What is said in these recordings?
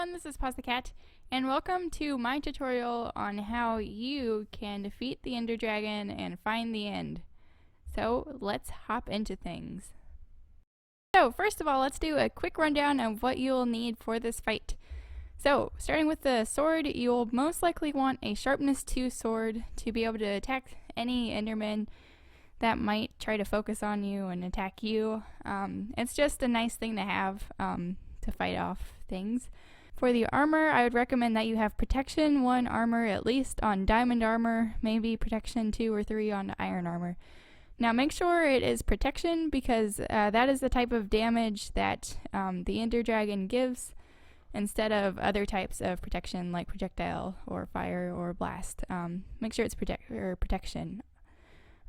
everyone, this is Pause the Cat, and welcome to my tutorial on how you can defeat the Ender Dragon and find the end. So let's hop into things. So first of all, let's do a quick rundown of what you'll need for this fight. So starting with the sword, you'll most likely want a sharpness 2 sword to be able to attack any Enderman that might try to focus on you and attack you. It's just a nice thing to have to fight off things. For the armor, I would recommend that you have protection 1 armor at least on diamond armor, maybe protection 2 or 3 on iron armor. Now make sure it is protection because that is the type of damage that the Ender Dragon gives instead of other types of protection like projectile or fire or blast. Make sure it's protection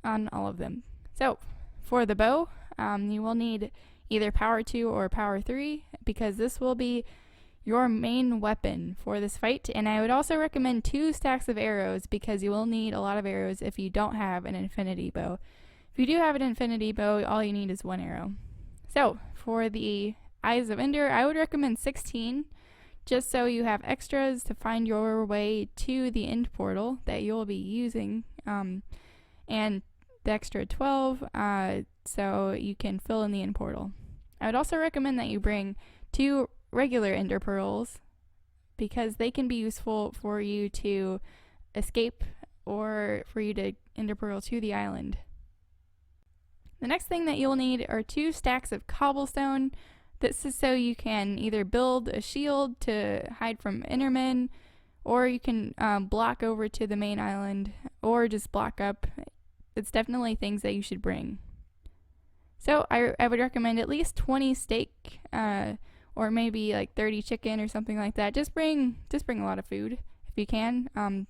on all of them. So for the bow, you will need either power 2 or power 3 because this will be your main weapon for this fight. And I would also recommend 2 stacks of arrows because you will need a lot of arrows if you don't have an infinity bow. If you do have an infinity bow, all you need is 1 arrow. So for the Eyes of Ender, I would recommend 16 just so you have extras to find your way to the end portal that you'll be using, and the extra 12 so you can fill in the end portal. I would also recommend that you bring 2 regular ender pearls because they can be useful for you to escape or for you to ender pearl to the island. The next thing that you'll need are 2 stacks of cobblestone. This is so you can either build a shield to hide from endermen, or you can block over to the main island, or just block up. It's definitely things that you should bring. So I would recommend at least 20 steak, or maybe like 30 chicken or something like that. Just bring a lot of food if you can,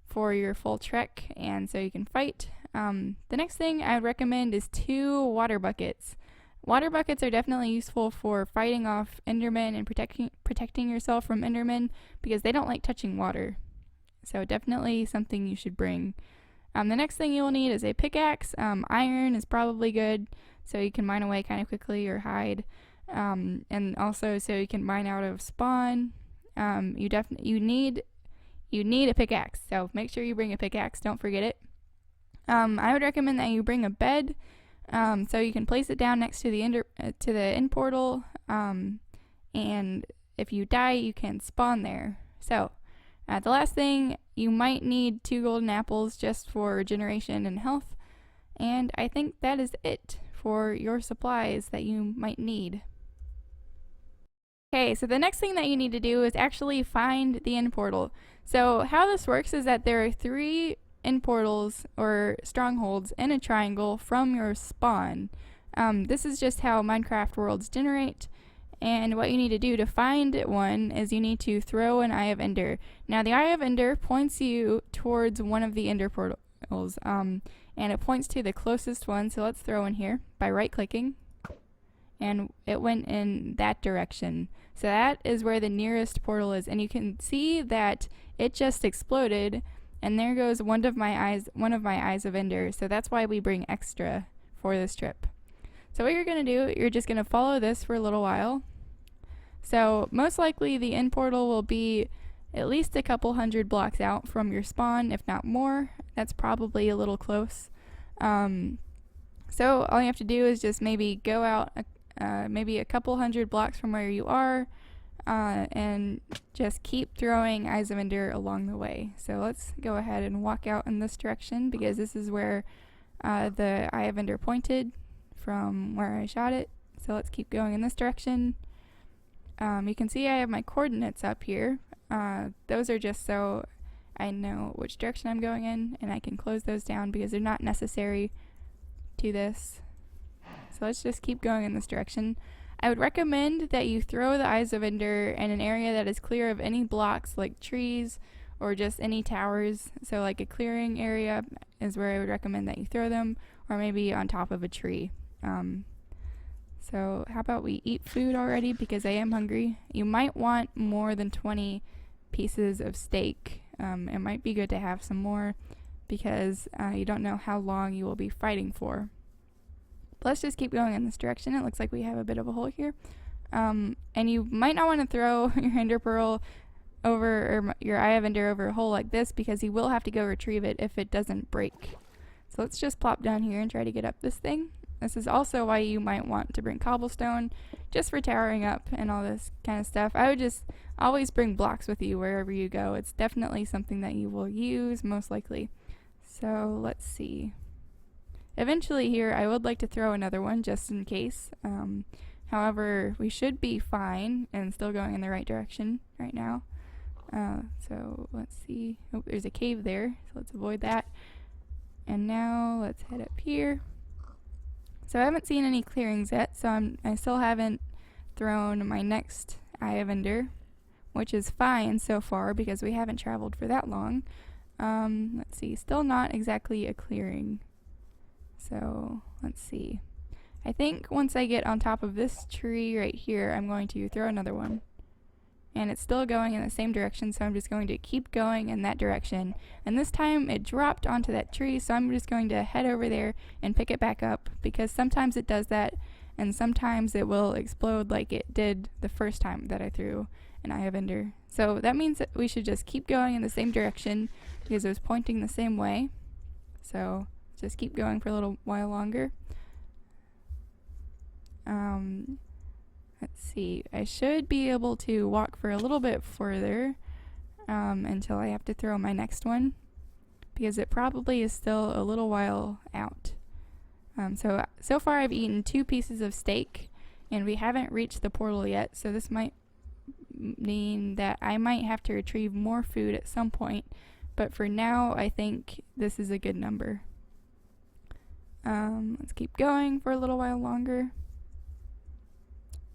for your full trek and so you can fight. The next thing I would recommend is 2 water buckets. Water buckets are definitely useful for fighting off endermen and protecting yourself from endermen because they don't like touching water. So definitely something you should bring. The next thing you will need is a pickaxe. Iron is probably good so you can mine away kind of quickly or hide. And also so you can mine out of spawn. You need a pickaxe, so make sure you bring a pickaxe, don't forget it. I would recommend that you bring a bed so you can place it down next to the end portal, and if you die you can spawn there. So the last thing, you might need 2 golden apples just for regeneration and health, and I think that is it for your supplies that you might need. Okay, so the next thing that you need to do is actually find the end portal. So how this works is that there are 3 end portals or strongholds in a triangle from your spawn. This is just how Minecraft worlds generate. And what you need to do to find one is you need to throw an Eye of Ender. Now the Eye of Ender points you towards one of the Ender portals, and it points to the closest one, so let's throw in here by right clicking, and it went in that direction. So that is where the nearest portal is, and you can see that it just exploded, and there goes one of my Eyes of Ender, so that's why we bring extra for this trip. So what you're going to do, you're just going to follow this for a little while. So most likely the end portal will be at least a couple hundred blocks out from your spawn, if not more. That's probably a little close. So all you have to do is just maybe go out maybe a couple hundred blocks from where you are, and just keep throwing Eyes of Ender along the way. So let's go ahead and walk out in this direction because this is where the Eye of Ender pointed from where I shot it. So let's keep going in this direction. You can see I have my coordinates up here. Those are just so I know which direction I'm going in, and I can close those down because they're not necessary to this. So let's just keep going in this direction. I would recommend that you throw the Eyes of Ender in an area that is clear of any blocks like trees or just any towers. So like a clearing area is where I would recommend that you throw them, or maybe on top of a tree. So how about we eat food already because I am hungry. You might want more than 20 pieces of steak. It might be good to have some more because you don't know how long you will be fighting for. But let's just keep going in this direction. It looks like we have a bit of a hole here. And you might not want to throw your ender pearl over, or your Eye of Ender over a hole like this, because you will have to go retrieve it if it doesn't break. So let's just plop down here and try to get up this thing. This is also why you might want to bring cobblestone, just for towering up and all this kind of stuff. I would just always bring blocks with you wherever you go. It's definitely something that you will use, most likely. So let's see. Eventually here, I would like to throw another one just in case. However, we should be fine and still going in the right direction right now. So let's see. Oh, there's a cave there, so let's avoid that. And now let's head up here. So I haven't seen any clearings yet, so I still haven't thrown my next Eye of Ender, which is fine so far because we haven't traveled for that long. Let's see, still not exactly a clearing. So let's see. I think once I get on top of this tree right here, I'm going to throw another one. And it's still going in the same direction, so I'm just going to keep going in that direction. And this time it dropped onto that tree, so I'm just going to head over there and pick it back up, because sometimes it does that, and sometimes it will explode like it did the first time that I threw an Eye of Ender. So that means that we should just keep going in the same direction, because it was pointing the same way. So just keep going for a little while longer. Let's see, I should be able to walk for a little bit further until I have to throw my next one, because it probably is still a little while out. So far I've eaten 2 pieces of steak, and we haven't reached the portal yet, so this might mean that I might have to retrieve more food at some point, but for now I think this is a good number. Let's keep going for a little while longer.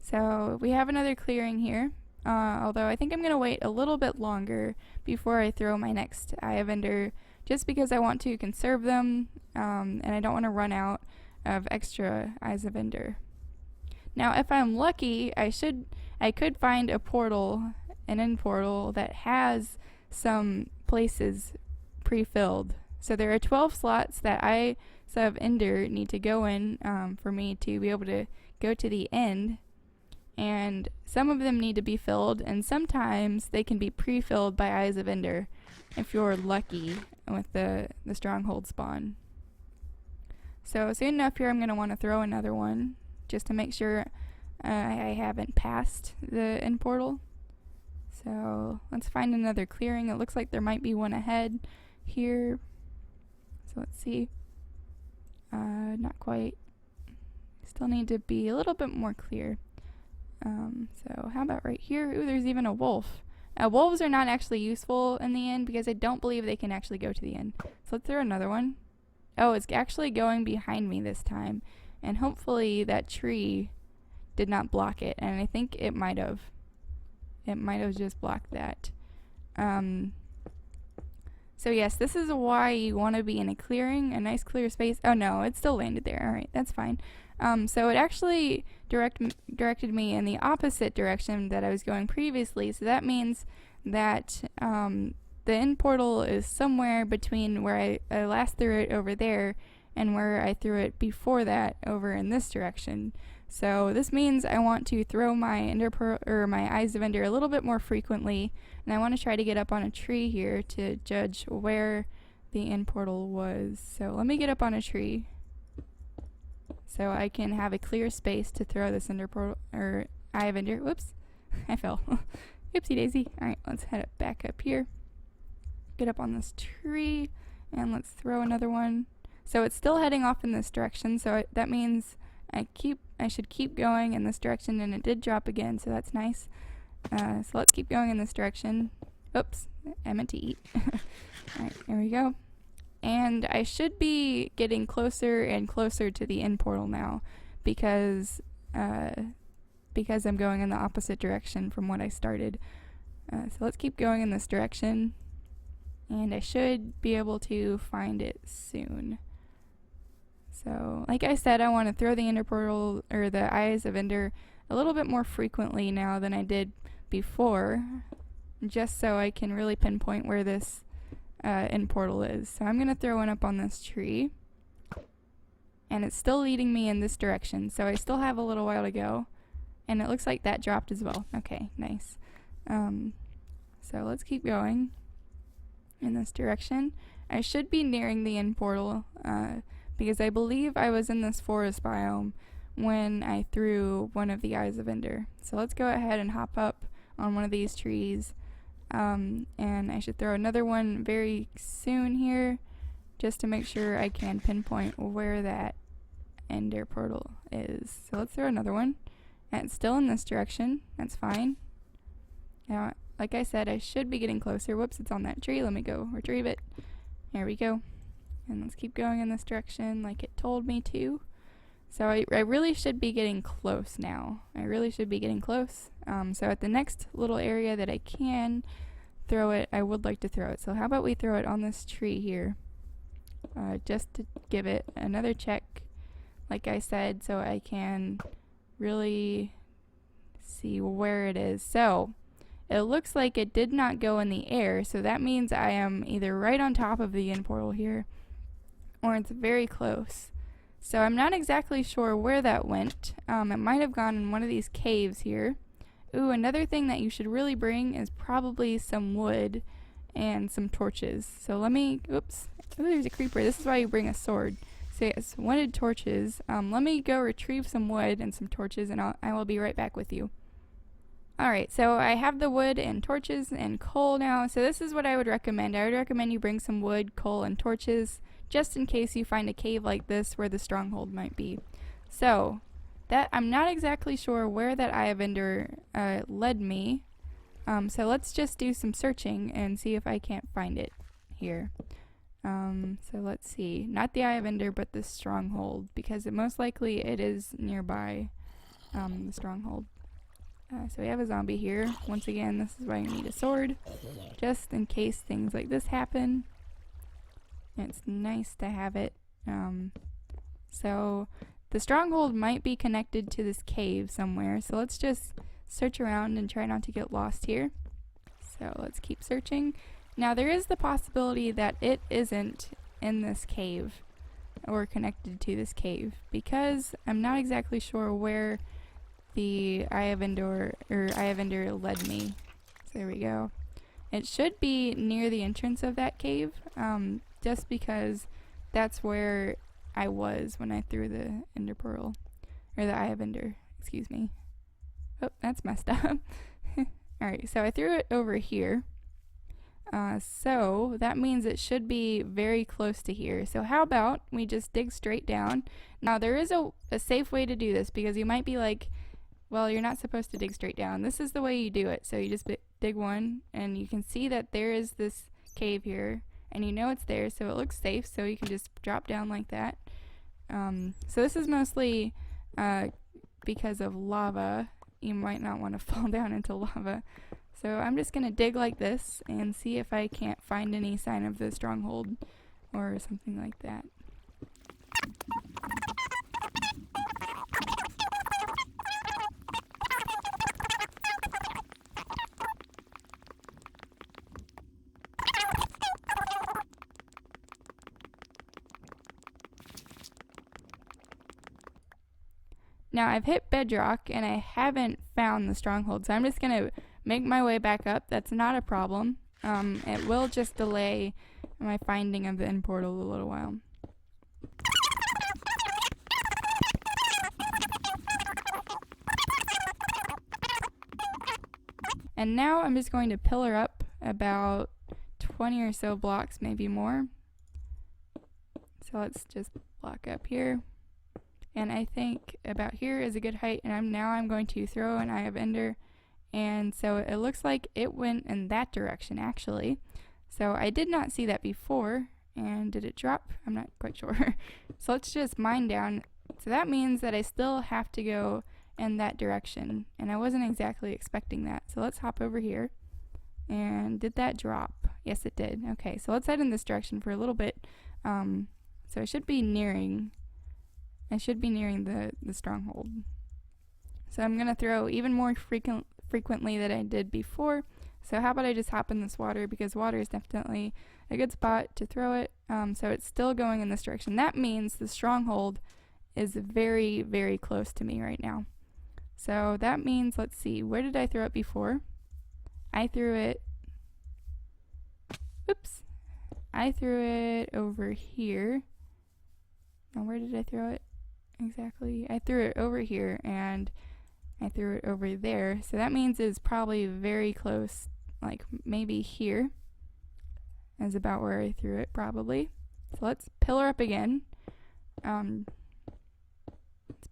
So we have another clearing here, although I think I'm going to wait a little bit longer before I throw my next Eye of Ender, just because I want to conserve them, and I don't want to run out of extra Eyes of Ender. Now if I'm lucky, I could find a portal, an end portal, that has some places pre-filled. So there are 12 slots that Eyes of Ender need to go in for me to be able to go to the end. And some of them need to be filled, and sometimes they can be pre-filled by Eyes of Ender if you're lucky with the stronghold spawn. So soon enough here I'm going to want to throw another one just to make sure I haven't passed the end portal. So let's find another clearing. It looks like there might be one ahead here. So let's see. Not quite. Still need to be a little bit more clear. So how about right here? Ooh, there's even a wolf. Wolves are not actually useful in the end because I don't believe they can actually go to the end. So let's throw another one. Oh, it's actually going behind me this time. And hopefully that tree did not block it. And I think it might have. It might have just blocked that. So yes, this is why you want to be in a clearing, a nice clear space. Oh no, it still landed there. Alright, that's fine. So it actually directed me in the opposite direction that I was going previously. So that means that the end portal is somewhere between where I last threw it over there and where I threw it before that over in this direction. So this means I want to throw my Ender Pearl, or my Eyes of Ender, a little bit more frequently, and I want to try to get up on a tree here to judge where the end portal was. So let me get up on a tree so I can have a clear space to throw this Ender Portal, or Eye of Ender. Whoops, I fell. Oopsie daisy. Alright, let's head back up here. Get up on this tree, and let's throw another one. So it's still heading off in this direction, so that means I should keep going in this direction, and it did drop again, so that's nice. So let's keep going in this direction. Oops, I meant to eat. Alright, here we go. And I should be getting closer and closer to the end portal now, because I'm going in the opposite direction from what I started. So let's keep going in this direction, and I should be able to find it soon. So, like I said, I want to throw the Ender Portal, or the Eyes of Ender, a little bit more frequently now than I did before, just so I can really pinpoint where this end portal is. So I'm going to throw one up on this tree, and it's still leading me in this direction, so I still have a little while to go. And it looks like that dropped as well. Okay, nice. So let's keep going in this direction. I should be nearing the end portal because I believe I was in this forest biome when I threw one of the Eyes of Ender. So let's go ahead and hop up on one of these trees. And I should throw another one very soon here just to make sure I can pinpoint where that Ender portal is. So let's throw another one. And it's still in this direction. That's fine. Now, like I said, I should be getting closer. Whoops, it's on that tree. Let me go retrieve it. There we go. And let's keep going in this direction like it told me to. So I really should be getting close now. I really should be getting close. So at the next little area that I can throw it, I would like to throw it. So how about we throw it on this tree here? Just to give it another check, like I said, so I can really see where it is. So it looks like it did not go in the air, so that means I am either right on top of the end portal here, or it's very close. So I'm not exactly sure where that went. It might have gone in one of these caves here. Ooh, another thing that you should really bring is probably some wood and some torches. So let me, oops, ooh, there's a creeper. This is why you bring a sword. So yes, wooded torches. Let me go retrieve some wood and some torches, and I will be right back with you. Alright, so I have the wood and torches and coal now. So this is what I would recommend. I would recommend you bring some wood, coal, and torches just in case you find a cave like this where the stronghold might be. So that I'm not exactly sure where that Eye of Ender led me. So let's just do some searching and see if I can't find it here. So let's see. Not the Eye of Ender, but the stronghold, because most likely it is nearby the stronghold. So we have a zombie here. Once again, this is why you need a sword, just in case things like this happen. It's nice to have it. So the stronghold might be connected to this cave somewhere. So let's just search around and try not to get lost here. So let's keep searching. Now there is the possibility that it isn't in this cave or connected to this cave, because I'm not exactly sure where the Eye of Ender led me. So there we go. It should be near the entrance of that cave, just because that's where I was when I threw the Ender Pearl, or the Eye of Ender, excuse me. Oh, that's messed up. Alright, so I threw it over here. So that means it should be very close to here. So how about we just dig straight down. Now there is a safe way to do this, because you might be like, well, you're not supposed to dig straight down. This is the way you do it. So you just dig one, and you can see that there is this cave here, and you know it's there, so it looks safe, so you can just drop down like that. So this is mostly because of lava. You might not want to fall down into lava. So I'm just going to dig like this and see if I can't find any sign of the stronghold or something like that. Now I've hit bedrock and I haven't found the stronghold, so I'm just going to make my way back up. That's not a problem. It will just delay my finding of the end portal a little while. And now I'm just going to pillar up about 20 or so blocks, maybe more. So let's just block up here. And I think about here is a good height, and I'm going to throw an Eye of Ender. And so it looks like it went in that direction, actually. So I did not see that before. And did it drop? I'm not quite sure. So let's just mine down. So that means that I still have to go in that direction. And I wasn't exactly expecting that. So let's hop over here. And did that drop? Yes, it did. Okay, so let's head in this direction for a little bit. So I should be nearing the stronghold. So I'm going to throw even more frequently than I did before. So how about I just hop in this water, because water is definitely a good spot to throw it. So it's still going in this direction. That means the stronghold is very, very close to me right now. So that means, let's see, where did I throw it before? I threw it, oops, I threw it over here. Now where did I throw it exactly? I threw it over here and I threw it over there. So that means it's probably very close, like maybe here is about where I threw it probably. So let's pillar up again. Let's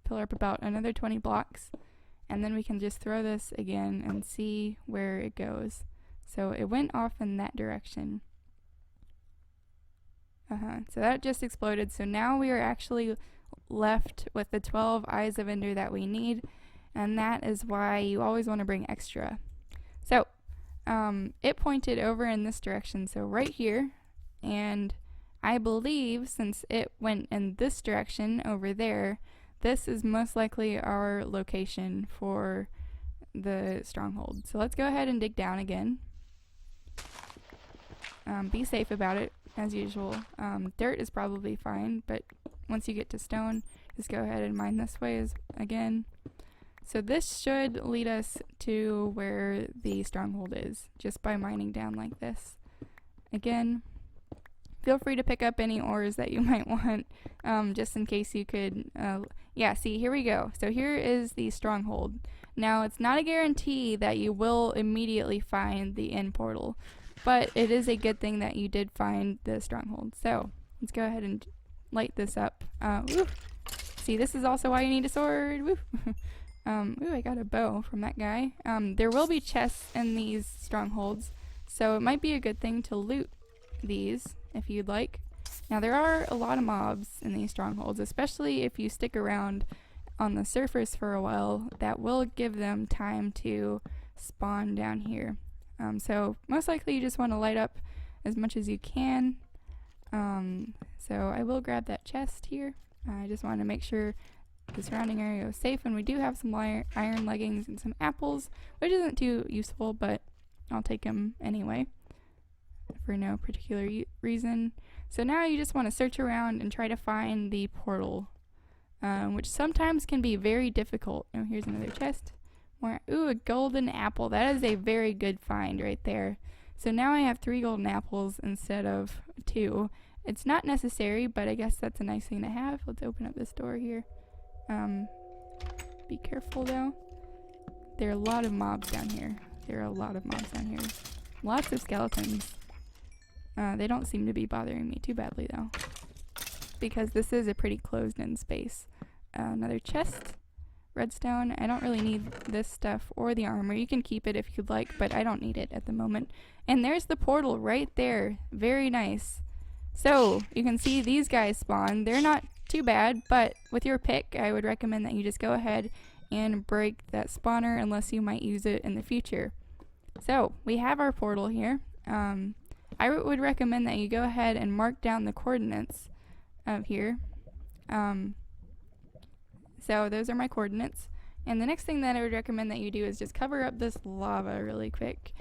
pillar up about another 20 blocks. And then we can just throw this again and see where it goes. So it went off in that direction. So that just exploded. So now we are actually left with the 12 eyes of Ender that we need. And that is why you always want to bring extra. So it pointed over in this direction. So right here. And I believe since it went in this direction over there, this is most likely our location for the stronghold. So let's go ahead and dig down again. Be safe about it, as usual. Dirt is probably fine, but once you get to stone, just go ahead and mine this way again. So this should lead us to where the stronghold is, just by mining down like this. Again, feel free to pick up any ores that you might want, just in case you could, yeah, see, here we go. So here is the stronghold. Now, it's not a guarantee that you will immediately find the end portal, but it is a good thing that you did find the stronghold. So, let's go ahead and light this up. See, this is also why you need a sword. Woo. Ooh, I got a bow from that guy. There will be chests in these strongholds, so it might be a good thing to loot these if you'd like. Now there are a lot of mobs in these strongholds, especially if you stick around on the surface for a while. That will give them time to spawn down here. So most likely you just want to light up as much as you can. So I will grab that chest here. I just want to make sure the surrounding area is safe, and we do have some iron leggings and some apples, which isn't too useful, but I'll take them anyway for no particular reason. So now you just want to search around and try to find the portal, which sometimes can be very difficult. Oh, here's another chest. More. Ooh, a golden apple. That is a very good find right there. So now I have 3 golden apples instead of 2. It's not necessary, but I guess that's a nice thing to have. Let's open up this door here. Be careful though. There are a lot of mobs down here. Lots of skeletons. They don't seem to be bothering me too badly though, because this is a pretty closed-in space. Another chest. Redstone. I don't really need this stuff or the armor. You can keep it if you'd like, but I don't need it at the moment. And there's the portal right there. Very nice. So you can see these guys spawn. They're not too bad, but with your pick, I would recommend that you just go ahead and break that spawner unless you might use it in the future. So we have our portal here. I would recommend that you go ahead and mark down the coordinates of here. So those are my coordinates. And the next thing that I would recommend that you do is just cover up this lava really quick.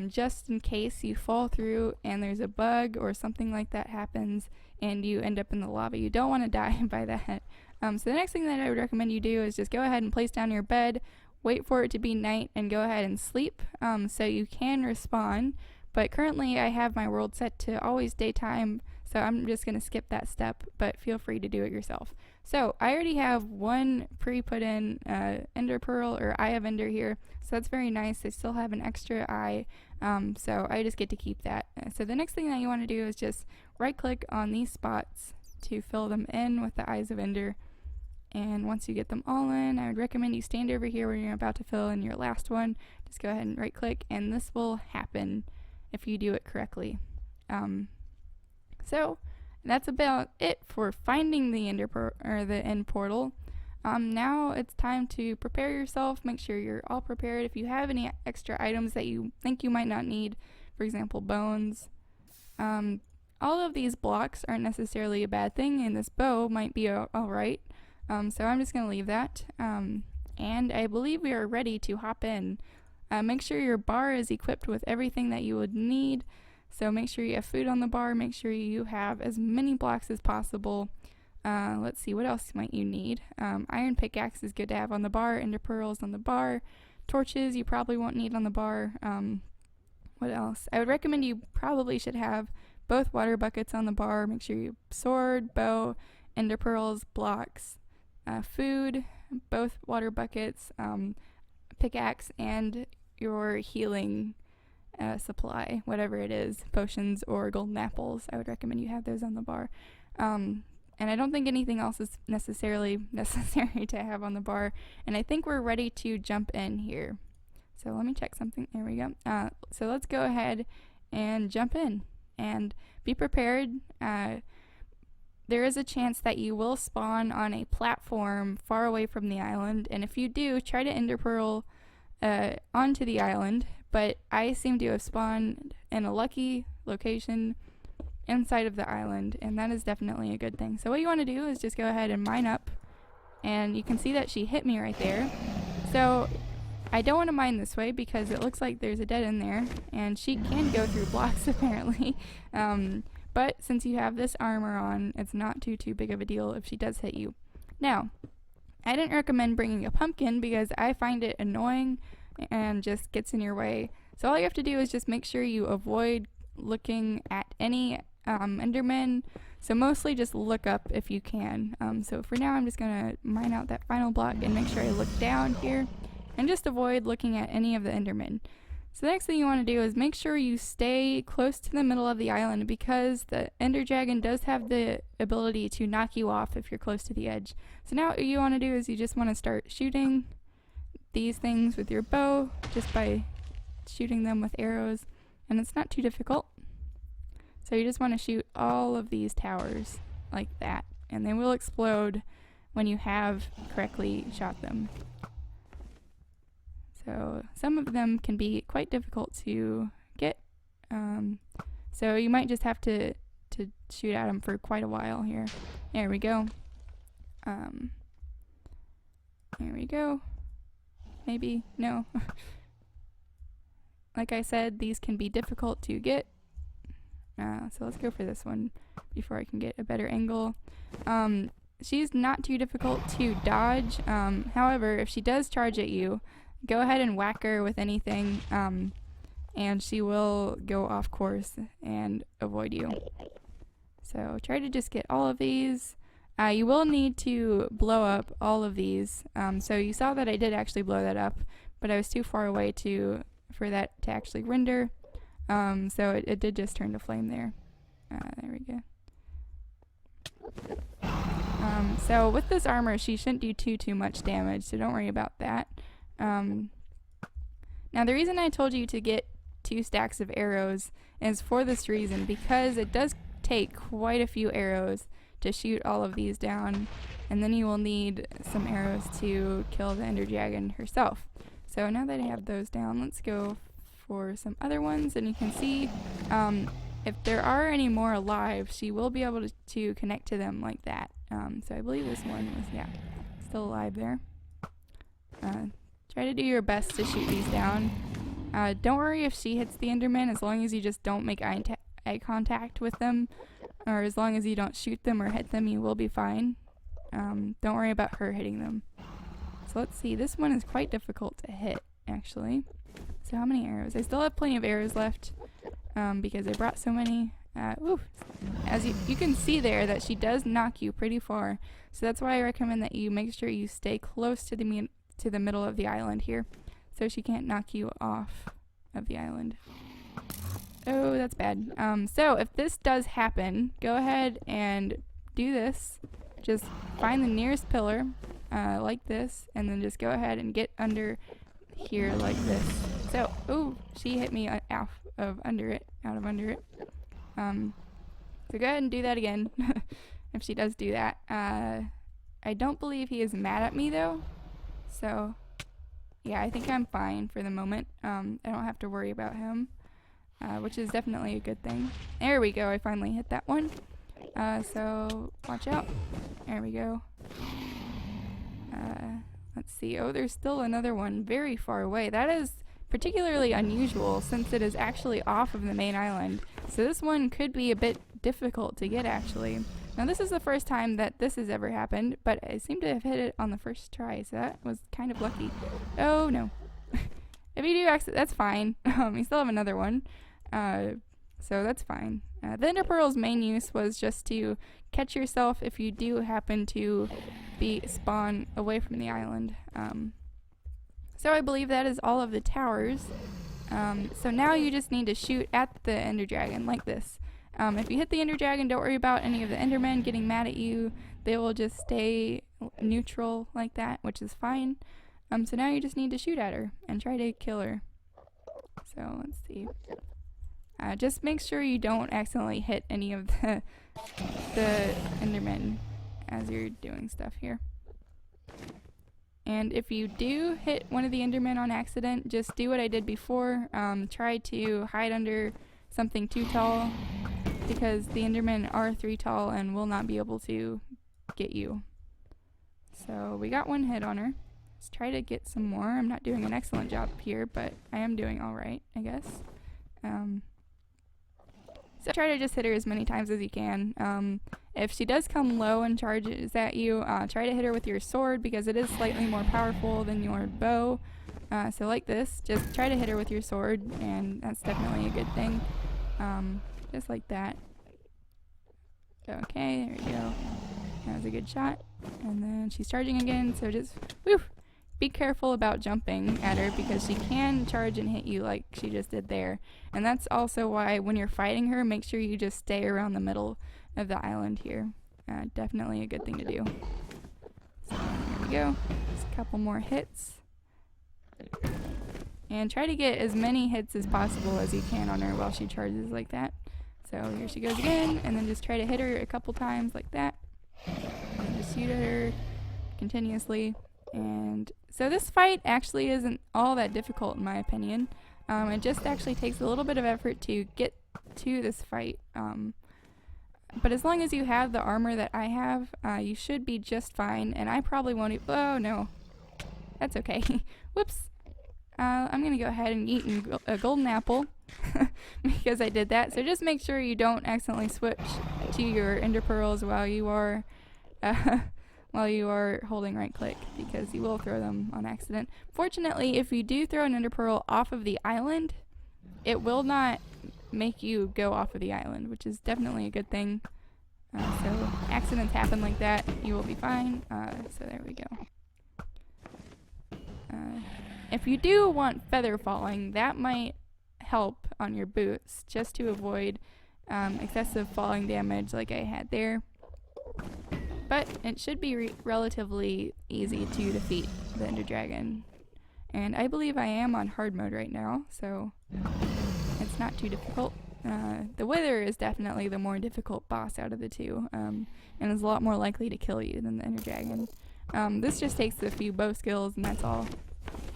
Just in case you fall through and there's a bug or something like that happens and you end up in the lava. You don't want to die by that. So the next thing that I would recommend you do is just go ahead and place down your bed, wait for it to be night, and go ahead and sleep, so you can respawn. But currently I have my world set to always daytime, so I'm just going to skip that step, but feel free to do it yourself. So I already have one pre-put in Ender Pearl, or Eye of Ender here, so that's very nice. I still have an extra eye, so I just get to keep that. So the next thing that you want to do is just right click on these spots to fill them in with the Eyes of Ender. And once you get them all in, I would recommend you stand over here when you're about to fill in your last one. Just go ahead and right click, and this will happen if you do it correctly. So that's about it for finding the end portal. Now it's time to prepare yourself. Make sure you're all prepared. If you have any extra items that you think you might not need, for example, bones, all of these blocks aren't necessarily a bad thing, and this bow might be alright. So I'm just going to leave that. And I believe we are ready to hop in. Make sure your bar is equipped with everything that you would need. So make sure you have food on the bar. Make sure you have as many blocks as possible. Let's see, what else might you need? Iron pickaxe is good to have on the bar. Ender pearls on the bar. Torches you probably won't need on the bar. What else? I would recommend you probably should have both water buckets on the bar. Make sure you sword, bow, ender pearls, blocks, food, both water buckets, pickaxe, and your healing supply, whatever it is, potions or golden apples. I would recommend you have those on the bar. And I don't think anything else is necessarily necessary to have on the bar. And I think we're ready to jump in here. So let me check something. There we go. So let's go ahead and jump in. And be prepared. There is a chance that you will spawn on a platform far away from the island. And if you do, try to ender pearl onto the island. But I seem to have spawned in a lucky location inside of the island, and that is definitely a good thing. So what you want to do is just go ahead and mine up, and you can see that she hit me right there. So I don't want to mine this way because it looks like there's a dead end there, and she can go through blocks apparently. But since you have this armor on, it's not too big of a deal if she does hit you. Now, I didn't recommend bringing a pumpkin because I find it annoying and just gets in your way. So all you have to do is just make sure you avoid looking at any endermen. So mostly just look up if you can. So for now I'm just gonna mine out that final block and make sure I look down here and just avoid looking at any of the endermen. So the next thing you want to do is make sure you stay close to the middle of the island because the ender dragon does have the ability to knock you off if you're close to the edge. So now what you want to do is you just want to start shooting these things with your bow just by shooting them with arrows, and it's not too difficult. So you just want to shoot all of these towers like that, and they will explode when you have correctly shot them. So some of them can be quite difficult to get, so you might just have to shoot at them for quite a while here. There we go. There we go. Maybe, no. Like I said, these can be difficult to get. So let's go for this one before I can get a better angle. She's not too difficult to dodge. However, if she does charge at you, go ahead and whack her with anything, and she will go off course and avoid you. So try to just get all of these. You will need to blow up all of these. So you saw that I did actually blow that up, but I was too far away for that to actually render. So it did just turn to flame there. There we go. So with this armor, she shouldn't do too much damage, so don't worry about that. Now the reason I told you to get 2 stacks of arrows is for this reason, because it does take quite a few arrows to shoot all of these down, and then you will need some arrows to kill the ender dragon herself. So now that I have those down, let's go for some other ones, and you can see if there are any more alive, she will be able to connect to them like that. So I believe this one was, yeah, still alive there. Try to do your best to shoot these down. Don't worry if she hits the enderman, as long as you just don't make eye contact with them, or as long as you don't shoot them or hit them, you will be fine. Don't worry about her hitting them. So let's see, this one is quite difficult to hit, actually. So how many arrows? I still have plenty of arrows left, because I brought so many. As you can see there that she does knock you pretty far, so that's why I recommend that you make sure you stay close to the middle of the island here, so she can't knock you off of the island. Oh, that's bad. So if this does happen, go ahead and do this. Just find the nearest pillar, like this, and then just go ahead and get under here like this. So, oh, she hit me out of under it. So go ahead and do that again, if she does do that. I don't believe he is mad at me though, so yeah, I think I'm fine for the moment. I don't have to worry about him, which is definitely a good thing. There we go, I finally hit that one. So watch out. There we go. Let's see. Oh, there's still another one very far away. That is particularly unusual since it is actually off of the main island. So this one could be a bit difficult to get, actually. Now this is the first time that this has ever happened, but I seem to have hit it on the first try, so that was kind of lucky. Oh no. If you do accident, that's fine. You still have another one, so that's fine. The Ender Pearl's main use was just to catch yourself if you do happen to spawn away from the island. So I believe that is all of the towers. So now you just need to shoot at the Ender Dragon like this. If you hit the Ender Dragon, don't worry about any of the Endermen getting mad at you. They will just stay neutral like that, which is fine. So now you just need to shoot at her and try to kill her. So let's see. Just make sure you don't accidentally hit any of the Endermen as you're doing stuff here. And if you do hit one of the Endermen on accident, just do what I did before. Try to hide under something too tall, because the Endermen are 3 tall and will not be able to get you. So we got one hit on her. Let's try to get some more. I'm not doing an excellent job here, but I am doing alright, I guess. So try to just hit her as many times as you can. If she does come low and charges at you, try to hit her with your sword, because it is slightly more powerful than your bow. So like this, just try to hit her with your sword, and that's definitely a good thing. Just like that. Okay, there we go. That was a good shot. And then she's charging again, so just be careful about jumping at her, because she can charge and hit you like she just did there. And that's also why when you're fighting her, make sure you just stay around the middle of the island here. Definitely a good thing to do. So here we go. Just a couple more hits. And try to get as many hits as possible as you can on her while she charges like that. So here she goes again, and then just try to hit her a couple times like that. And just shoot at her continuously. And so this fight actually isn't all that difficult in my opinion. It just actually takes a little bit of effort to get to this fight. But as long as you have the armor that I have, you should be just fine. And I probably won't oh no. That's okay. Whoops. I'm going to go ahead and eat a golden apple because I did that. So just make sure you don't accidentally switch to your Ender Pearls while you are holding right click, because you will throw them on accident. Fortunately, if you do throw an Ender Pearl off of the island, it will not make you go off of the island, which is definitely a good thing. So accidents happen like that, you will be fine. So there we go. If you do want feather falling, that might help on your boots, just to avoid excessive falling damage like I had there. But it should be relatively easy to defeat the Ender Dragon. And I believe I am on hard mode right now, so it's not too difficult. The Wither is definitely the more difficult boss out of the two, and is a lot more likely to kill you than the Ender Dragon. This just takes a few bow skills, and that's all.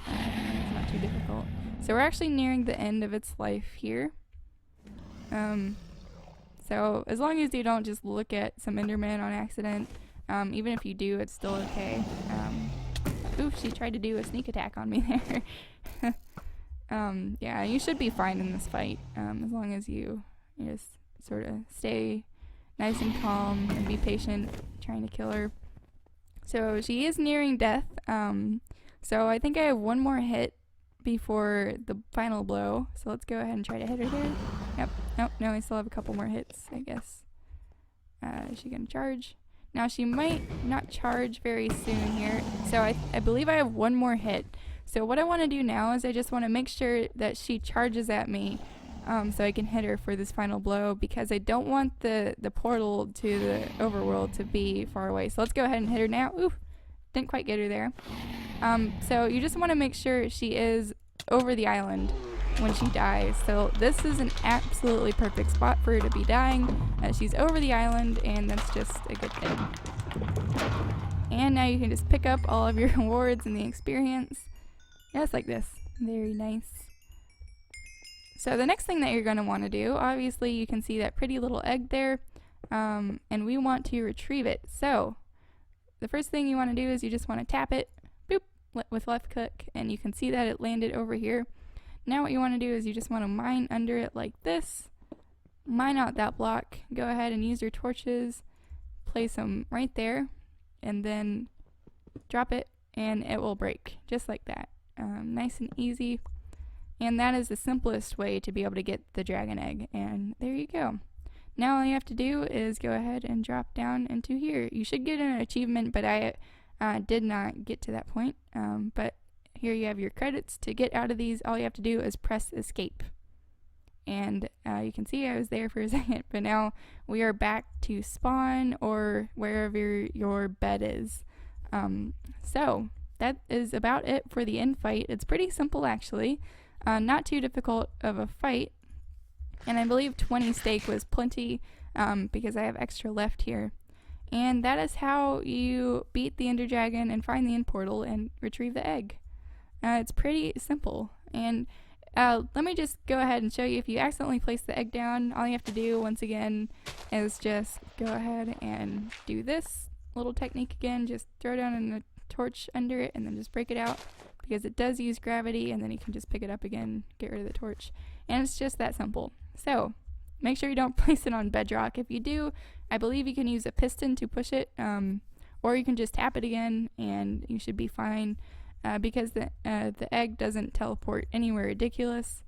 It's not too difficult. So we're actually nearing the end of its life here. So as long as you don't just look at some Enderman on accident, even if you do, it's still okay. Oof, she tried to do a sneak attack on me there. Yeah, you should be fine in this fight, as long as you just sort of stay nice and calm and be patient trying to kill her. So she is nearing death. So I think I have one more hit before the final blow. So let's go ahead and try to hit her there. Yep. Nope. No, I still have a couple more hits, I guess. Is she gonna charge? Now she might not charge very soon here. So I believe I have one more hit. So what I want to do now is I just want to make sure that she charges at me, so I can hit her for this final blow, because I don't want the portal to the overworld to be far away. So let's go ahead and hit her now. Ooh, didn't quite get her there. So you just want to make sure she is over the island when she dies. So this is an absolutely perfect spot for her to be dying. She's over the island, and that's just a good thing. And now you can just pick up all of your rewards and the experience. Just like this. Very nice. So the next thing that you're going to want to do, obviously you can see that pretty little egg there, and we want to retrieve it. So the first thing you want to do is you just want to tap it, boop, with left click, and you can see that it landed over here. Now what you want to do is you just want to mine under it like this, mine out that block, go ahead and use your torches place them right there and then drop it and it will break just like that. Nice and easy. And that is the simplest way to be able to get the dragon egg. And there you go. Now all you have to do is go ahead and drop down into here. You should get an achievement, but I did not get to that point. But here you have your credits. To get out of these, all you have to do is press escape. And you can see I was there for a second, but now we are back to spawn or wherever your bed is. So that is about it for the end fight. It's pretty simple actually. Not too difficult of a fight, and I believe 20 steak was plenty because I have extra left here. And that is how you beat the Ender Dragon and find the end portal and retrieve the egg. It's pretty simple. And let me just go ahead and show you. If you accidentally place the egg down, all you have to do once again is just go ahead and do this little technique again. Just throw down in a torch under it and then just break it out, because it does use gravity, and then you can just pick it up again, get rid of the torch. And it's just that simple. So make sure you don't place it on bedrock. If you do, I believe you can use a piston to push it, or you can just tap it again and you should be fine, because the egg doesn't teleport anywhere ridiculous.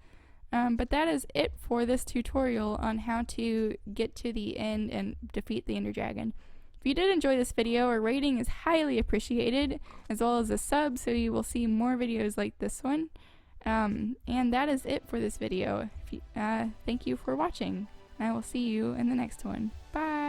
But that is it for this tutorial on how to get to the end and defeat the Ender Dragon. If you did enjoy this video, a rating is highly appreciated, as well as a sub, so you will see more videos like this one. And that is it for this video. Thank you for watching. I will see you in the next one. Bye!